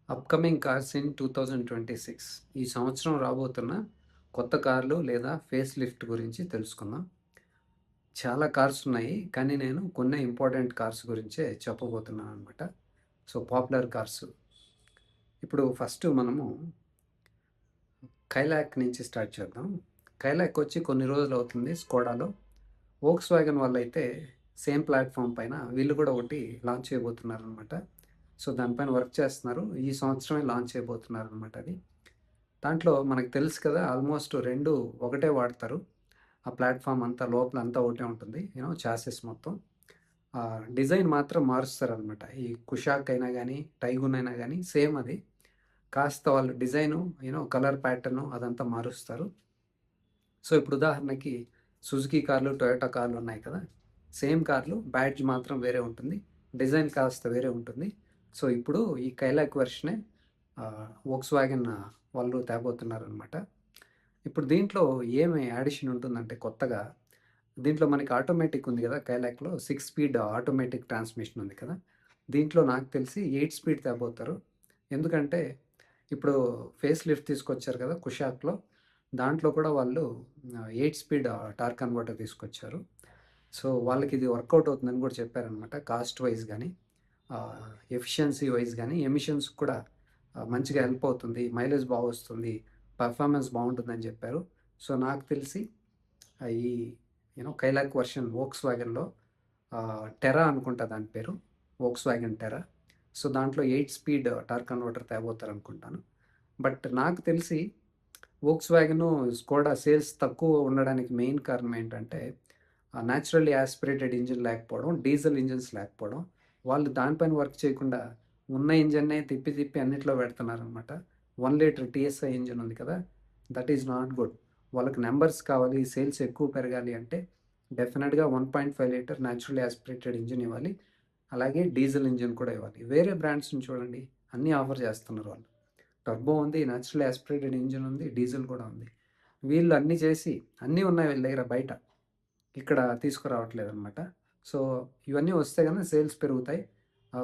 Upcoming cars in 2026 ఈ సంవత్సరం రాబోతున్న కొత్త కార్లు లేదా ఫేస్ లిఫ్ట్ గురించి తెలుసుకుందాం. చాలా కార్స్ ఉన్నాయి. కానీ నేను కొన్ని ఇంపార్టెంట్ కార్స్ గురించే చెప్పబోతున్నాను అనమాట. So, popular cars. ఇప్పుడు ఫస్ట్ మనము కైలాక్ నుంచి స్టార్ట్ చేద్దాం. కైలాక్ వచ్చి కొన్ని రోజులు అవుతుంది స్కోడాలో. వోక్స్ వ్యాగన్ వాళ్ళైతే సేమ్ ప్లాట్‌ఫామ్ పైన వీళ్ళు కూడా ఒకటి లాంచ్ చేయబోతున్నారనమాట. సో, దానిపైన వర్క్ చేస్తున్నారు. ఈ సంవత్సరమే లాంచ్ చేయబోతున్నారనమాట అది. దాంట్లో మనకు తెలుసు కదా! ఆల్మోస్ట్ 2 ఒకటే వాడతారు. ఆ ప్లాట్‌ఫామ్ అంతా లోపల అంతా ఒకటే ఉంటుంది. చాసిస్ మొత్తం. డిజైన్ మాత్రం మారుస్తారనమాట. ఈ కుషాక్ అయినా గానీ, టైగున్ అయినా గానీ సేమ్ అది. కాస్త వాళ్ళు డిజైను, కలర్ ప్యాటర్ను అదంతా మారుస్తారు. సో, ఇప్పుడు ఉదాహరణకి సుజుకి కార్లు, టొయోటా కార్లు ఉన్నాయి కదా! సేమ్ కార్లు బ్యాడ్జ్ మాత్రం వేరే ఉంటుంది. డిజైన్ కాస్త వేరే ఉంటుంది. సో, ఇప్పుడు ఈ కైలాక్ వెర్షనే వోక్స్ వ్యాగన్ వాళ్ళు తేబోతున్నారనమాట. ఇప్పుడు దీంట్లో ఏమి యాడిషన్ ఉంటుందంటే కొత్తగా, దీంట్లో మనకి ఆటోమేటిక్ ఉంది కదా! కైలాక్‌లో 6 స్పీడ్ ఆటోమేటిక్ ట్రాన్స్‌మిషన్ ఉంది కదా! దీంట్లో నాకు తెలిసి 8 స్పీడ్ తేబోతారు. ఎందుకంటే, ఇప్పుడు ఫేస్ లిఫ్ట్ తీసుకొచ్చారు కదా! కుషాక్‌లో. దాంట్లో కూడా వాళ్ళు 8 స్పీడ్ టార్క్ కన్వర్టర్ తీసుకొచ్చారు. సో, వాళ్ళకిది వర్కౌట్ అవుతుందని కూడా చెప్పారనమాట. కాస్ట్ వైస్ గానీ, ఎఫిషియన్సీ వైస్ గానీ, ఎమిషన్స్‌కి కూడా మంచిగా హెల్ప్ అవుతుంది. మైలేజ్ బాగొస్తుంది. పెర్ఫార్మెన్స్ బావుంటుందని చెప్పారు. సో, నాకు తెలిసి ఈ కైలాక్ వర్షన్ వోక్స్ వ్యాగన్‌లో టెరా అనుకుంటా దాని పేరు. Volkswagen Tera. సో, దాంట్లో 8 స్పీడ్ టార్క్ కన్వర్టర్ తేబోతారనుకుంటాను. బట్ నాకు తెలిసి వోక్స్ వ్యాగను, స్కోడా సేల్స్ తక్కువ ఉండడానికి మెయిన్ కారణం ఏంటంటే, నేచురల్లీ యాస్పిరేటెడ్ ఇంజిన్ లేకపోవడం, డీజిల్ ఇంజిన్స్ లేకపోవడం. వాళ్ళు దానిపైన వర్క్ చేయకుండా ఉన్న ఇంజిన్‌నే తిప్పి తిప్పి అన్నిట్లో పెడుతున్నారనమాట. 1 లీటర్ టీఎస్ఐ ఇంజిన్ ఉంది కదా! That is not good. వాళ్ళకి నంబర్స్ కావాలి, సేల్స్ ఎక్కువ పెరగాలి అంటే డెఫినిట్‌గా 1.5 లీటర్ నేచురల్లీ యాస్పిరేటెడ్ ఇంజిన్ ఇవ్వాలి. అలాగే డీజిల్ ఇంజిన్ కూడా ఇవ్వాలి. వేరే బ్రాండ్స్‌ని చూడండి, అన్నీ ఆఫర్ చేస్తున్నారు వాళ్ళు. టర్బో ఉంది, నేచురల్ యాస్పిరేటెడ్ ఇంజిన్ ఉంది, డీజిల్ కూడా ఉంది. వీళ్ళు అన్నీ చేసి అన్నీ ఉన్నాయి వీళ్ళ దగ్గర బయట. ఇక్కడ తీసుకురావట్లేదనమాట. సో, ఇవన్నీ వస్తే గనుక సేల్స్ పెరుగుతాయి.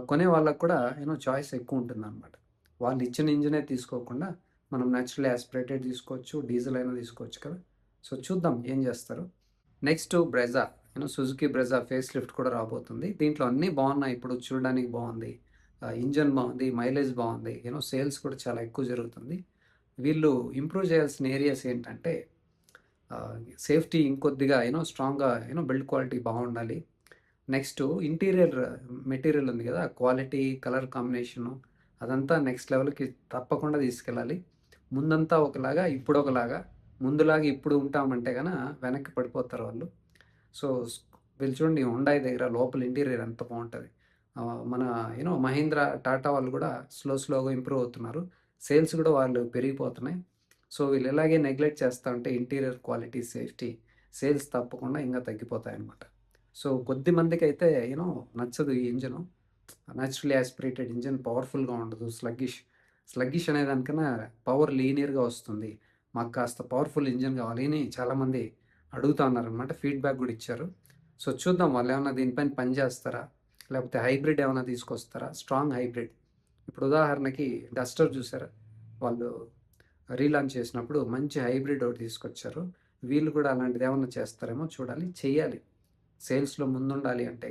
కొనే వాళ్ళకి కూడా చాయిస్ ఎక్కువుంటుందనమాట. వాళ్ళు ఇచ్చిన ఇంజినే తీసుకోకుండా మనం నేచురల్ యాస్పిరేటెడ్ తీసుకోవచ్చు, డీజిల్ అయినా తీసుకోవచ్చు కదా! సో, చూద్దాం ఏం చేస్తారో. Next Brezza. Suzuki Brezza face lift కూడా రాబోతుంది. దీంట్లో అన్నీ బావున్నాయి. ఇప్పుడు చూడడానికి బావుంది. ఇంజిన్ బావుంది. మైలేజ్ బావుంది. సేల్స్ కూడా చాలా ఎక్కువ జరుగుతుంది. వీళ్ళు ఇంప్రూవ్ చేయాల్సిన ఏరియాస్ ఏంటంటే సేఫ్టీ ఇంకొద్దిగా స్ట్రాంగ్‌గా బిల్డ్ క్వాలిటీ బావుండాలి. నెక్స్టు ఇంటీరియర్ మెటీరియల్ ఉంది గదా! క్వాలిటీ, కలర్ కాంబినేషను అదంతా నెక్స్ట్ లెవెల్‌కి తప్పకుండా తీసుకెళ్ళాలి. ముందంతా ఒకలాగా, ఇప్పుడొకలాగా. ముందులాగా ఇప్పుడు ఉంటామంటే వెనక్కి పడిపోతారు వాళ్ళు. సో, వీళ్ళు చూడండి హుండాయ్ దగ్గర లోపల ఇంటీరియర్ ఎంత బావుంటది. మన మహీంద్రా, టాటా వాళ్ళు గూడా స్లోగా ఇంప్రూవ్ అవుతున్నారు. సేల్స్ గూడా వాళ్ళు పెరిగిపోతున్నాయి. సో, వీళ్ళు ఇలాగే నెగ్లెక్ట్ చేస్తా ఉంటే ఇంటీరియర్ క్వాలిటీ, సేఫ్టీ, సేల్స్ తప్పకుండా ఇంగా తగ్గిపోతాయన్నమాట. సో, కొద్ది మందికైతే నచ్చదు ఈ ఇంజిను. నేచురల్లీ యాస్పిరేటెడ్ ఇంజిన్ పవర్‌ఫుల్‌గా ఉండదు. స్లగ్గిష్ అనే దానికన్నా పవర్ లీనియర్‌గా వస్తుంది. మాకు కాస్త పవర్‌ఫుల్ ఇంజిన్ కావాలి అని చాలామంది అడుగుతా ఉన్నారనమాట. ఫీడ్‌బ్యాక్ గూడా ఇచ్చారు. సో, చూద్దాం వాళ్ళేమన్నా దీనిపైన పని చేస్తారా? లేకపోతే హైబ్రిడ్ ఏమన్నా తీసుకొస్తారా? Strong hybrid. ఇప్పుడు ఉదాహరణకి డస్టర్ చూసారా? వాళ్ళు రీలాంచ్ చేసినప్పుడు మంచి హైబ్రిడ్ ఒకటి తీసుకొచ్చారు. వీళ్ళు కూడా అలాంటిదేమన్నా చేస్తారేమో చూడాలి. చెయ్యాలి. సేల్స్‌లో ముందుండాలి అంటే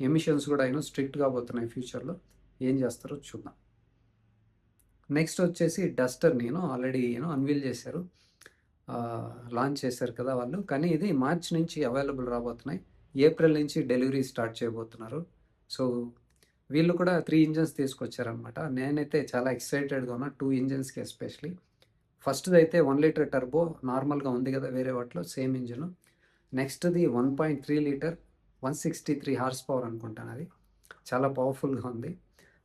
ఎమిషన్స్ కూడా స్ట్రిక్ట్‌గా పోతున్నాయి ఫ్యూచర్‌లో. ఏం చేస్తారో చూద్దాం. నెక్స్ట్ వచ్చేసి డస్టర్‌ని ఆల్రెడీ అన్వీల్ చేశారు. లాంచ్ చేశారు కదా వాళ్ళు. కానీ ఇది మార్చ్ నుంచి అవైలబుల్ రాబోతున్నాయి. ఏప్రిల్ నుంచి డెలివరీ స్టార్ట్ చేయబోతున్నారు. సో, వీళ్ళు కూడా 3 ఇంజిన్స్ తీసుకొచ్చారనమాట. నేనైతే చాలా ఎక్సైటెడ్‌గా ఉన్నా 2 ఇంజిన్స్‌కి ఎస్పెషల్లీ. ఫస్ట్‌దయితే 1 లీటర్ టర్బో నార్మల్‌గా ఉంది కదా! వేరే వాటిలో సేమ్ ఇంజిను. నెక్స్ట్‌ది 1.3 లీటర్ 163 హార్స్ పవర్ అనుకుంటానది. చాలా పవర్‌ఫుల్‌గా ఉంది.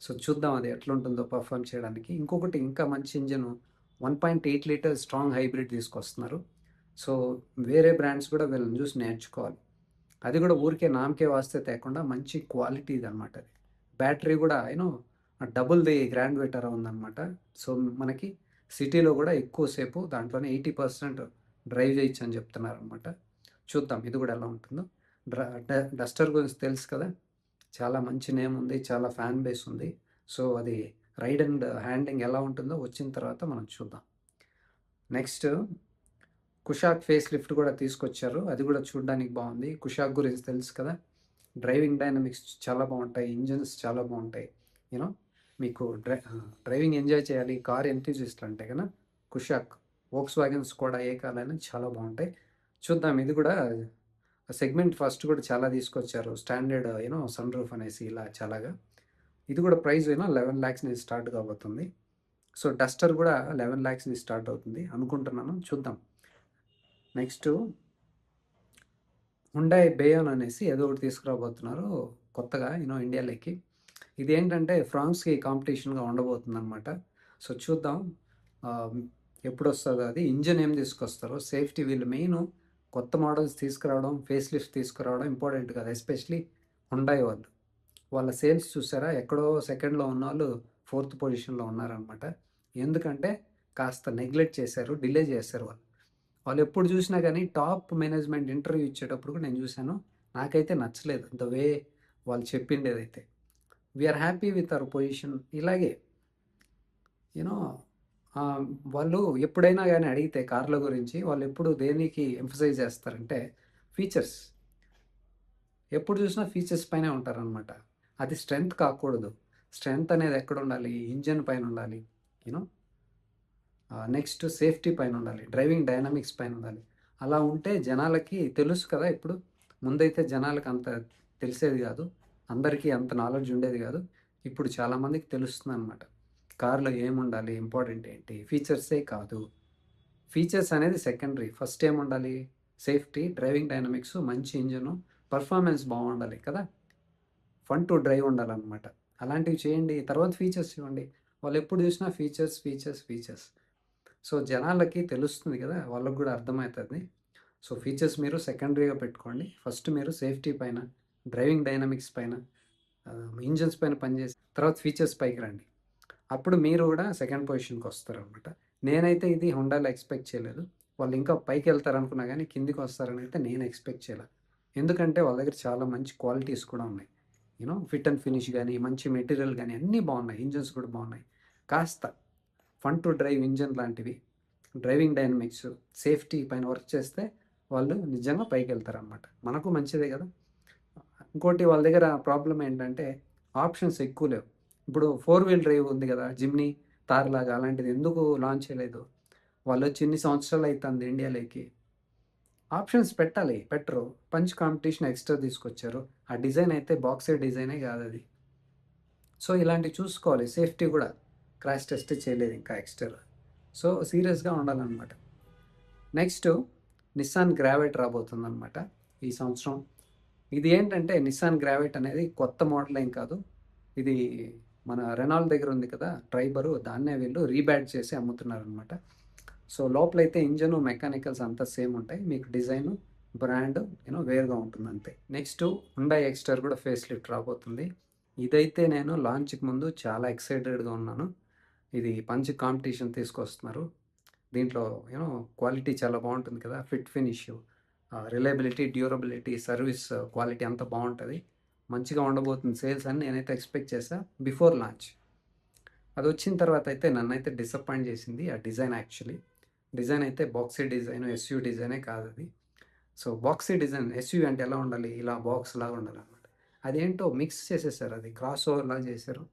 సో, చూద్దాం అది ఎట్లుంటుందో పర్ఫార్మ్ చేయడానికి. ఇంకొకటి ఇంకా మంచి ఇంజిను 1.8 లీటర్ స్ట్రాంగ్ హైబ్రిడ్ తీసుకొస్తున్నారు. సో, వేరే బ్రాండ్స్ కూడా వీళ్ళని చూసి నేర్చుకోవాలి. అది కూడా ఊరికే నామకే వాస్తే తేకుండా మంచి క్వాలిటీదనమాట అది. బ్యాటరీ కూడా డబుల్‌ది గ్రాండ్ విటారా ఉందనమాట. సో, మనకి సిటీలో కూడా ఎక్కువ సేపు దాంట్లోనే 80% డ్రైవ్ చేయొచ్చని చెప్తున్నారనమాట. చూద్దాం ఇది కూడా ఎలా ఉంటుందో. డ్ర డ డస్టర్ గురించి తెలుసు కదా! చాలా మంచి నేమ్ ఉంది. చాలా ఫ్యాన్ బేస్ ఉంది. సో, అది రైడ్ అండ్ హ్యాండింగ్ ఎలా ఉంటుందో వచ్చిన తర్వాత మనం చూద్దాం. నెక్స్ట్ కుషాక్ ఫేస్ లిఫ్ట్ కూడా తీసుకొచ్చారు. అది కూడా చూడడానికి బాగుంది. కుషాక్ గురించి తెలుసు కదా, డ్రైవింగ్ డైనమిక్స్ చాలా బాగుంటాయి, ఇంజన్స్ చాలా బాగుంటాయి. యూనో మీకు డ్రైవింగ్ ఎంజాయ్ చేయాలి, కార్ ఎంతూజిస్ట్ అంటే కదా కుషాక్, వోక్స్ వ్యాగన్స్ కూడా ఏ కాలైనా చాలా బాగుంటాయి. చూద్దాం. ఇది కూడా సెగ్మెంట్ ఫస్ట్ కూడా చాలా తీసుకొచ్చారు. స్టాండర్డ్ సన్ రూఫ్ అనేసి ఇలా చాలాగా. ఇది కూడా ప్రైస్ 11 lakhs నుంచి స్టార్ట్ కాబోతుంది. సో డస్టర్ కూడా 11 lakhs నుంచి స్టార్ట్ అవుతుంది అనుకుంటున్నాను. చూద్దాం. నెక్స్ట్ హుండాయ్ బేయాన్ అనేసి ఏదో ఒకటి తీసుకురాబోతున్నారు కొత్తగా ఇండియాలోకి. ఇది ఏంటంటే ఫ్రాన్స్కి కాంపిటీషన్గా ఉండబోతుంది అనమాట. సో చూద్దాం ఎప్పుడు వస్తుందో అది. ఇంజన్ ఏం తీసుకొస్తారో, సేఫ్టీ, వీళ్ళు మెయిన్ కొత్త మోడల్స్ తీసుకురావడం, ఫేస్ లిఫ్ట్ తీసుకురావడం ఇంపార్టెంట్ కదా. ఎస్పెషలీ హుండాయ్ వాళ్ళ సేల్స్ చూసారా, ఎక్కడో సెకండ్లో ఉన్న వాళ్ళు 4th పొజిషన్లో ఉన్నారనమాట. ఎందుకంటే కాస్త నెగ్లెక్ట్ చేశారు, డిలే చేశారు వాళ్ళు ఎప్పుడు చూసినా కానీ టాప్ మేనేజ్మెంట్ ఇంటర్వ్యూ ఇచ్చేటప్పుడు కూడా నేను చూశాను. నాకైతే నచ్చలేదు ద వే వాళ్ళు చెప్పిండేదైతే. We're happy with our position. ఇలాగే యూనో వాళ్ళు ఎప్పుడైనా కానీ అడిగితే కార్ల గురించి వాళ్ళు ఎప్పుడు దేనికి ఎంఫసైజ్ చేస్తారంటే ఫీచర్స్. ఎప్పుడు చూసినా ఫీచర్స్ పైనే ఉంటారనమాట. అది స్ట్రెంగ్త్ కాకూడదు. స్ట్రెంగ్త్ అనేది ఎక్కడ ఉండాలి, ఇంజన్ పైన ఉండాలి. నెక్స్ట్ సేఫ్టీ పైన ఉండాలి, డ్రైవింగ్ డైనమిక్స్ పైన ఉండాలి. అలా ఉంటే జనాలకి తెలుసు కదా. ఇప్పుడు ముందైతే జనాలకు అంత తెలిసేది కాదు, అందరికీ అంత నాలెడ్జ్ ఉండేది కాదు. ఇప్పుడు చాలామందికి తెలుస్తుంది అనమాట. కార్లో ఏముండాలి, ఇంపార్టెంట్ ఏంటి, ఫీచర్సే కాదు. ఫీచర్స్ అనేది సెకండరీ. ఫస్ట్ ఏముండాలి, సేఫ్టీ, డ్రైవింగ్ డైనమిక్స్, మంచి ఇంజను, పర్ఫార్మెన్స్ బాగుండాలి కదా, ఫన్ టు డ్రైవ్ ఉండాలన్నమాట. అలాంటివి చేయండి, తర్వాత ఫీచర్స్ ఇవ్వండి. వాళ్ళు ఎప్పుడు చూసినా ఫీచర్స్ ఫీచర్స్ ఫీచర్స్. సో జనాలకి తెలుస్తుంది కదా, వాళ్ళకు కూడా అర్థమవుతుంది. సో ఫీచర్స్ మీరు సెకండరీగా పెట్టుకోండి. ఫస్ట్ మీరు సేఫ్టీ పైన, డ్రైవింగ్ డైనమిక్స్ పైన, ఇంజన్స్ పైన పనిచేసి తర్వాత ఫీచర్స్ పైకి రండి. అప్పుడు మీరు కూడా సెకండ్ పొజిషన్కి వస్తారనమాట. నేనైతే ఇది హుండాలో ఎక్స్పెక్ట్ చేయలేదు. వాళ్ళు ఇంకా పైకి వెళ్తారనుకున్నా కానీ కిందికి వస్తారని అయితే నేను ఎక్స్పెక్ట్ చేయలేదు. ఎందుకంటే వాళ్ళ దగ్గర చాలా మంచి క్వాలిటీస్ కూడా ఉన్నాయి. ఫిట్ అండ్ ఫినిష్ కానీ, మంచి మెటీరియల్ కానీ అన్నీ బాగున్నాయి. ఇంజన్స్ కూడా బాగున్నాయి. కాస్త ఫన్ టు డ్రైవ్ ఇంజన్ లాంటివి, డ్రైవింగ్ డైనమిక్స్, సేఫ్టీ పైన వర్క్ చేస్తే వాళ్ళు నిజంగా పైకి వెళ్తారనమాట. మనకు మంచిదే కదా. ఇంకోటి వాళ్ళ దగ్గర ప్రాబ్లం ఏంటంటే ఆప్షన్స్ ఎక్కువ లేవు. ఇప్పుడు 4-wheel డ్రైవ్ ఉంది కదా, జిమ్నీ, తార్ లాగా, అలాంటిది ఎందుకు లాంచ్ చేయలేదు? వాళ్ళు వచ్చి ఇన్ని సంవత్సరాలు అవుతుంది ఇండియాలోకి. ఆప్షన్స్ పెట్టాలి, పెట్టరు. పంచ్ కాంపిటీషన్ ఎక్స్ట్రా తీసుకొచ్చారు. ఆ డిజైన్ అయితే బాక్సే డిజైనే కాదు అది. సో ఇలాంటివి చూసుకోవాలి. సేఫ్టీ కూడా క్రాష్ టెస్ట్ చేయలేదు ఇంకా ఎక్స్ట్రా. సో సీరియస్గా ఉండాలన్నమాట. నెక్స్ట్ నిస్సాన్ గ్రావైట్ రాబోతుందన్నమాట ఈ సంవత్సరం. ఇది ఏంటంటే నిస్సాన్ గ్రావైట్ అనేది కొత్త మోడల్ ఏం కాదు. ఇది మన రెనాల్డ్ దగ్గర ఉంది కదా ట్రైబరు, దాన్నే వీళ్ళు రీబ్యాడ్ చేసి అమ్ముతున్నారనమాట. సో లోపలైతే ఇంజను, మెకానికల్స్ అంతా సేమ్ ఉంటాయి. మీకు డిజైన్, బ్రాండ్ వేరుగా ఉంటుంది అంతే. నెక్స్ట్ హుండాయ్ ఎక్స్టర్ కూడా ఫేస్ లిఫ్ట్ రాబోతుంది. ఇదైతే నేను లాంచ్కి ముందు చాలా ఎక్సైటెడ్గా ఉన్నాను. ఇది పంచ్ కాంపిటీషన్ తీసుకొస్తున్నారు. దీంట్లో క్వాలిటీ చాలా బాగుంటుంది కదా, fit finish, reliability, durability, service quality అంతా బాగుంటుంది. మంచిగా ఉండబోతుంది సేల్స్ అని నేనైతే ఎక్స్పెక్ట్ చేశా బిఫోర్ లాంచ్. అది వచ్చిన తర్వాత అయితే నన్నైతే డిసప్పాయింట్ చేసింది ఆ డిజైన్. యాక్చువల్లీ డిజైన్ అయితే బాక్సీ డిజైన్, ఎస్యూ డిజైనే కాదు అది. సో బాక్సీ డిజైన్, ఎస్యూ అంటే ఎలా ఉండాలి, ఇలా బాక్స్ లాగా ఉండాలన్నమాట. అదేంటో మిక్స్ చేసేసారు, అది క్రాస్ ఓవర్ లాగా చేశారు.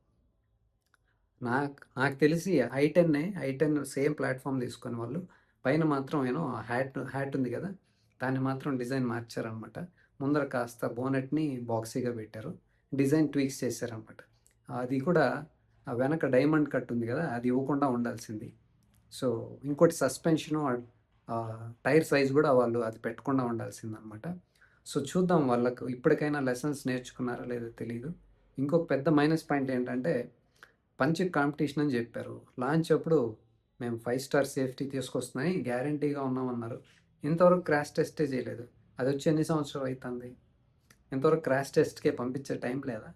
నాకు తెలిసి ఐ10 సేమ్ ప్లాట్ఫామ్ తీసుకొని వాళ్ళు పైన మాత్రం హ్యాట్ ఉంది కదా, దాన్ని మాత్రం డిజైన్ మార్చారనమాట. ముందర కాస్త బోనెట్ని బాక్సీగా పెట్టారు, డిజైన్ ట్వీక్స్ చేశారనమాట. అది కూడా వెనక డైమండ్ కట్ ఉంది కదా, అది ఇవ్వకుండా ఉండాల్సింది. సో ఇంకోటి సస్పెన్షను, టైర్ సైజ్ కూడా వాళ్ళు అది పెట్టకుండా ఉండాల్సిందనమాట. సో చూద్దాం, వాళ్ళకు ఇప్పటికైనా లెసన్స్ నేర్చుకున్నారో లేదో తెలియదు. ఇంకొక పెద్ద మైనస్ పాయింట్ ఏంటంటే పంచ్ కాంపిటీషన్ అని చెప్పారు. లాంచ్ అప్పుడు మేము 5 స్టార్ సేఫ్టీ తీసుకొస్తున్నాయి, గ్యారంటీగా ఉన్నామన్నారు. ఇంతవరకు క్రాష్ టెస్టే చేయలేదు. అది వచ్చి ఎన్ని సంవత్సరాలు అవుతుంది? ఇంతవరకు క్రాష్ టెస్ట్కే పంపించే టైం లేదా?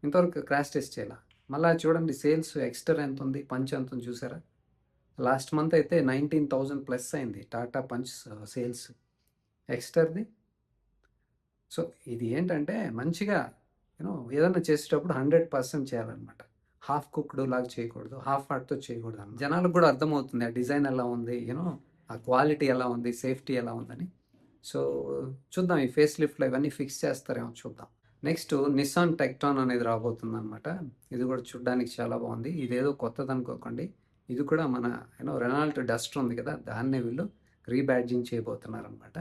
ఇంతవరకు క్రాష్ టెస్ట్ చేయాల. మళ్ళీ చూడండి సేల్స్, ఎక్స్టర్ ఎంత ఉంది, పంచ్ ఎంత ఉంది చూసారా? లాస్ట్ మంత్ అయితే 19,000+ అయింది టాటా పంచ్ సేల్స్. ఎక్స్టర్ది. సో ఇది ఏంటంటే మంచిగా ఏదైనా చేసేటప్పుడు 100% చేయాలన్నమాట. హాఫ్ కుక్డ్ లాగా చేయకూడదు. హాఫ్ హార్ట్‌తో చేయకూడదనమాట. జనాలకు కూడా అర్థమవుతుంది. ఆ డిజైన్ ఎలా ఉంది, ఆ క్వాలిటీ ఎలా ఉంది, సేఫ్టీ ఎలా ఉందని. సో, చూద్దాం ఈ ఫేస్ లిఫ్ట్‌లో ఇవన్నీ ఫిక్స్ చేస్తారేమో చూద్దాం. నెక్స్ట్ నిస్సాన్ టెక్ట్రాన్ అనేది రాబోతుందనమాట. ఇది కూడా చూడ్డానికి చాలా బాగుంది. ఇదేదో కొత్తదనుకోకండి. ఇది కూడా మన రెనాల్ట్ డస్టర్ ఉంది కదా! దాన్నే వీళ్ళు రీబ్యాడ్జింగ్ చేయబోతున్నారనమాట.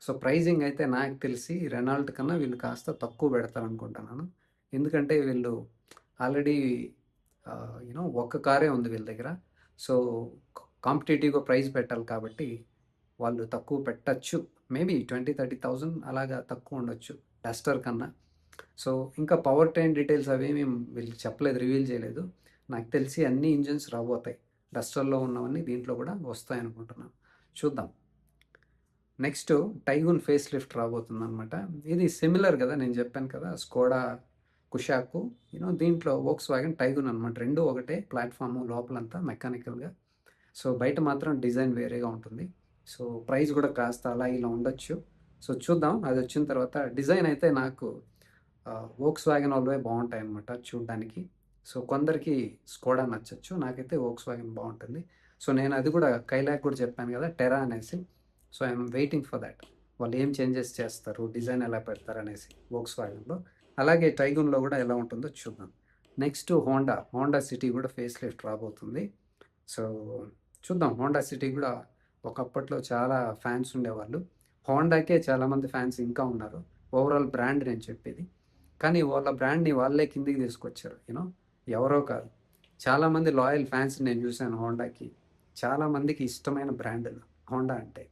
సో, ప్రైజింగ్ అయితే నాకు తెలిసి రెనాల్ట్ కన్నా వీళ్ళు కాస్త తక్కువ పెడతారనుకుంటున్నాను. ఎందుకంటే వీళ్ళు ఆల్రెడీ ఒక్క కారే ఉంది వీళ్ళ దగ్గర. సో, కాంపిటీటివ్‌గా ప్రైస్ పెట్టాలి కాబట్టి వాళ్ళు తక్కువ పెట్టచ్చు. మేబీ 20,000-30,000 అలాగా తక్కువ ఉండొచ్చు డస్టర్ కన్నా. సో, ఇంకా పవర్ ట్రైన్ డీటెయిల్స్ అవేమి వీళ్ళు చెప్పలేదు, రివీల్ చేయలేదు. నాకు తెలిసి అన్ని ఇంజిన్స్ రాబోతాయి. డస్టర్‌లో ఉన్నవన్నీ దీంట్లో కూడా వస్తాయనుకుంటున్నాను. చూద్దాం. నెక్స్ట్ టైగూన్ ఫేస్ లిఫ్ట్ రాబోతుందనమాట. ఇది సిమిలర్ కదా! నేను చెప్పాను కదా! స్కోడా కుషాకు దీంట్లో వోక్స్‌వాగన్ టైగూన్ అనమాట. 2 ఒకటే ప్లాట్‌ఫామ్ లోపలంతా మెకానికల్‌గా. సో, బయట మాత్రం డిజైన్ వేరేగా ఉంటుంది. సో, ప్రైస్ కూడా కాస్త అలా ఇలా ఉండొచ్చు. సో, చూద్దాం అది వచ్చిన తర్వాత. డిజైన్ అయితే నాకు వోక్స్‌వాగన్ వాళ్ళవే బాగుంటాయన్నమాట చూడ్డానికి. సో, కొందరికి స్కోడా నచ్చొచ్చు. నాకైతే వోక్స్‌వాగన్ బాగుంటుంది. సో, నేను అది కూడా కైలాక్ కూడా చెప్పాను కదా! టెరా అనేసి. So, I'm waiting for that. వాళ్ళు ఏం చేంజెస్ చేస్తారు, డిజైన్ ఎలా పెడతారనేసి వోక్స్‌వాగన్‌లో. అలాగే టైగూన్‌లో కూడా ఎలా ఉంటుందో చూద్దాం. నెక్స్ట్ హోండా సిటీ కూడా ఫేస్ లిఫ్ట్ రాబోతుంది. సో, చూద్దాం. హోండా సిటీ కూడా ఒకప్పట్లో చాలా ఫ్యాన్స్ ఉండేవాళ్ళు. హోండాకే చాలామంది ఫ్యాన్స్ ఇంకా ఉన్నారు. ఓవరాల్ బ్రాండ్ నేను చెప్పేది. కానీ వాళ్ళ బ్రాండ్‌ని వాళ్ళే కిందికి తీసుకొచ్చారు. ఎవరో కాదు. చాలామంది లాయల్ ఫ్యాన్స్ నేను చూశాను హోండాకి. చాలామందికి ఇష్టమైన బ్రాండ్ హోండా అంటే.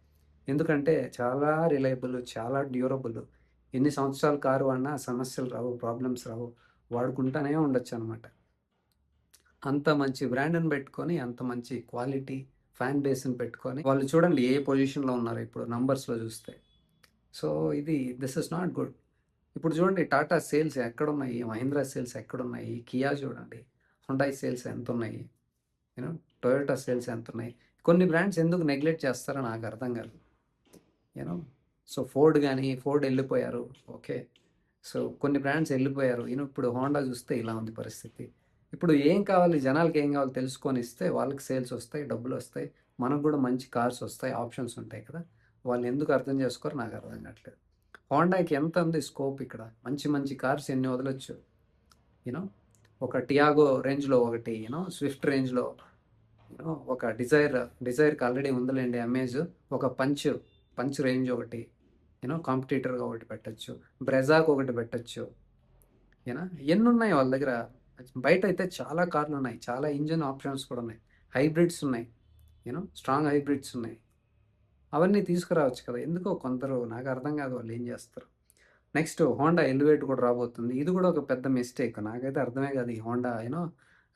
ఎందుకంటే చాలా రిలయబుల్, చాలా డ్యూరబుల్. ఎన్ని సంవత్సరాలు కారు వాడినా సమస్యలు రావు, ప్రాబ్లమ్స్ రావు. వాడుకుంటానే ఉండొచ్చనమాట. అంత మంచి బ్రాండ్‌ని పెట్టుకొని, అంత మంచి క్వాలిటీ ఫ్యాన్ బేస్‌ని పెట్టుకొని, వాళ్ళు చూడండి ఏ పొజిషన్‌లో ఉన్నారో ఇప్పుడు నంబర్స్‌లో చూస్తే. So, this is not good. ఇప్పుడు చూడండి టాటా సేల్స్ ఎక్కడున్నాయి? మహీంద్రా సేల్స్ ఎక్కడున్నాయి? కియా చూడండి. హుండాయ్ సేల్స్ ఎంతున్నాయి? యూనో టొయోటా సేల్స్ ఎంతున్నాయి? కొన్ని బ్రాండ్స్ ఎందుకు నెగ్లెక్ట్ చేస్తారో నాకు అర్థం కాదు. యూనో సో, ఫోర్డ్ ఎళ్ళిపోయారు. ఓకే. సో, కొన్ని బ్రాండ్స్ ఎళ్ళిపోయారు. ఇప్పుడు హోండా చూస్తే ఇలా ఉంది పరిస్థితి. ఇప్పుడు ఏం కావాలి, జనాలకి ఏం కావాలో తెలుసుకొని ఇస్తే వాళ్ళకి సేల్స్ వస్తాయి, డబ్బులొస్తాయి. మనకు కూడా మంచి కార్స్ వస్తాయి, ఆప్షన్స్ ఉంటాయి కదా! వాళ్ళు ఎందుకు అర్థం చేసుకోరో నాకు అర్థం కావట్లేదు. హోండాకి ఎంత ఉంది స్కోప్ ఇక్కడ. మంచి మంచి కార్స్ ఎన్ని వదలొచ్చు. యూనో ఒక టియాగో రేంజ్‌లో ఒకటి, స్విఫ్ట్ రేంజ్‌లో, ఒక డిజైర్‌కి ఆల్రెడీ ఉందిలెండి అమేజ్. ఒక పంచ్ రేంజ్ ఒకటి, కాంపిటీటర్‌గా ఒకటి పెట్టొచ్చు. బ్రెజాకి ఒకటి పెట్టొచ్చు. ఎన్నున్నాయి వాళ్ళ దగ్గర. బయటైతే చాలా కార్లున్నాయి. చాలా ఇంజిన్ ఆప్షన్స్ కూడా ఉన్నాయి. హైబ్రిడ్స్ ఉన్నాయి. స్ట్రాంగ్ హైబ్రిడ్స్ ఉన్నాయి. అవన్నీ తీసుకురావచ్చు కదా! ఎందుకో కొందరు నాకు అర్థం కాదు వాళ్ళు ఏం చేస్తారు. నెక్స్ట్ హోండా ఎలివేట్ కూడా రాబోతుంది. ఇది కూడా ఒక పెద్ద మిస్టేక్. నాకైతే అర్థమే కాదు ఈ హోండా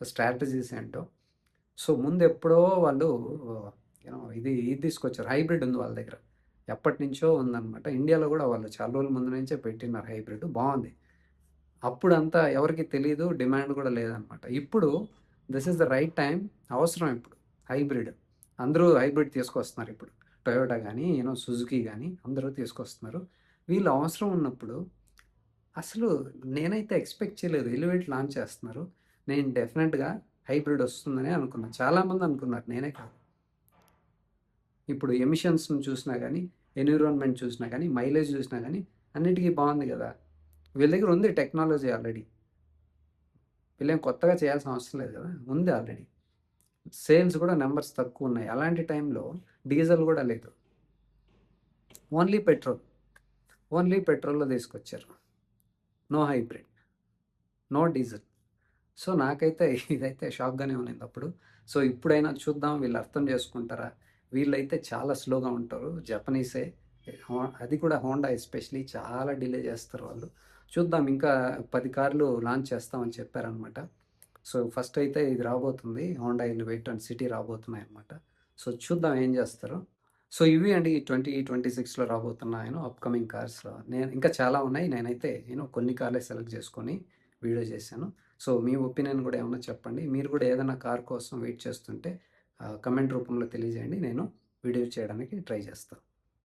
స్ట్రాటజీస్ ఏంటో. సో, ముందెప్పుడో వాళ్ళు ఇది తీసుకొచ్చారు. హైబ్రిడ్ ఉంది వాళ్ళ దగ్గర. ఎప్పటినుంచో ఉందనమాట. ఇండియాలో కూడా వాళ్ళు చాలా రోజుల ముందు నుంచే పెట్టినారు హైబ్రిడ్. బావుంది. అప్పుడంతా ఎవరికీ తెలీదు. డిమాండ్ కూడా లేదనమాట. ఇప్పుడు this is the right time. అవసరం ఇప్పుడు హైబ్రిడ్. అందరూ హైబ్రిడ్ తీసుకొస్తున్నారు ఇప్పుడు. టొయోటా గానీ, సుజుకి గానీ అందరూ తీసుకొస్తున్నారు. వీళ్ళు అవసరం ఉన్నప్పుడు అసలు నేనైతే ఎక్స్‌పెక్ట్ చేయలేదు. ఎలివేట్ లాంచ్ చేస్తున్నారు. నేను డెఫినెట్‌గా హైబ్రిడ్ వస్తుందనే అనుకున్నా. చాలామంది అనుకున్నారు. నేనే కాదు. ఇప్పుడు ఎమిషన్స్‌ని చూసినా గానీ, ఎన్విరాన్మెంట్ చూసినా గానీ, మైలేజ్ చూసినా గానీ అన్నిటికి బావుంది గదా! వీళ్ళ దగ్గర ఉంది టెక్నాలజీ ఆల్రెడీ. వీళ్ళేం కొత్తగా చేయాల్సిన అవసరం లేదు కదా! ఉంది ఆల్రెడీ. సేల్స్ కూడా నంబర్స్ తక్కువున్నాయి. అలాంటి టైంలో డీజిల్ కూడా లేదు. Only petrol. ఓన్లీ పెట్రోల్‌లో తీసుకొచ్చారు. No hybrid. No diesel. So, నాకైతే ఇదైతే షాక్‌గానే ఉన్నిందప్పుడు. సో, ఇప్పుడైనా చూద్దాం వీళ్ళు అర్థం చేసుకుంటారా? వీళ్ళైతే చాలా స్లోగా ఉంటారు. జపనీసే. అది కూడా హోండా ఎస్పెషల్లీ చాలా డిలే చేస్తారు వాళ్ళు. చూద్దాం ఇంకా 10 కార్లు లాంచ్ చేస్తామని చెప్పారనమాట. సో, ఫస్ట్ అయితే ఇది రాబోతుంది. హోండా ఎలివేట్ అండ్ సిటీ రాబోతున్నాయన్నమాట. సో, చూద్దాం ఏం చేస్తారో. సో, ఇవి అండి 2026లో రాబోతున్న అప్‌కమింగ్ కార్స్‌లో. నేను ఇంకా చాలా ఉన్నాయి. నేనైతే కొన్ని కార్లే సెలెక్ట్ చేసుకొని వీడియో చేశాను. సో, మీ ఒపీనియన్ కూడా ఏమన్నా చెప్పండి. మీరు కూడా ఏదైనా కార్ కోసం వెయిట్ చేస్తుంటే కామెంట్ రూపంలో తెలియజేయండి. నేను వీడియో చేయడానికి ట్రై చేస్తాను.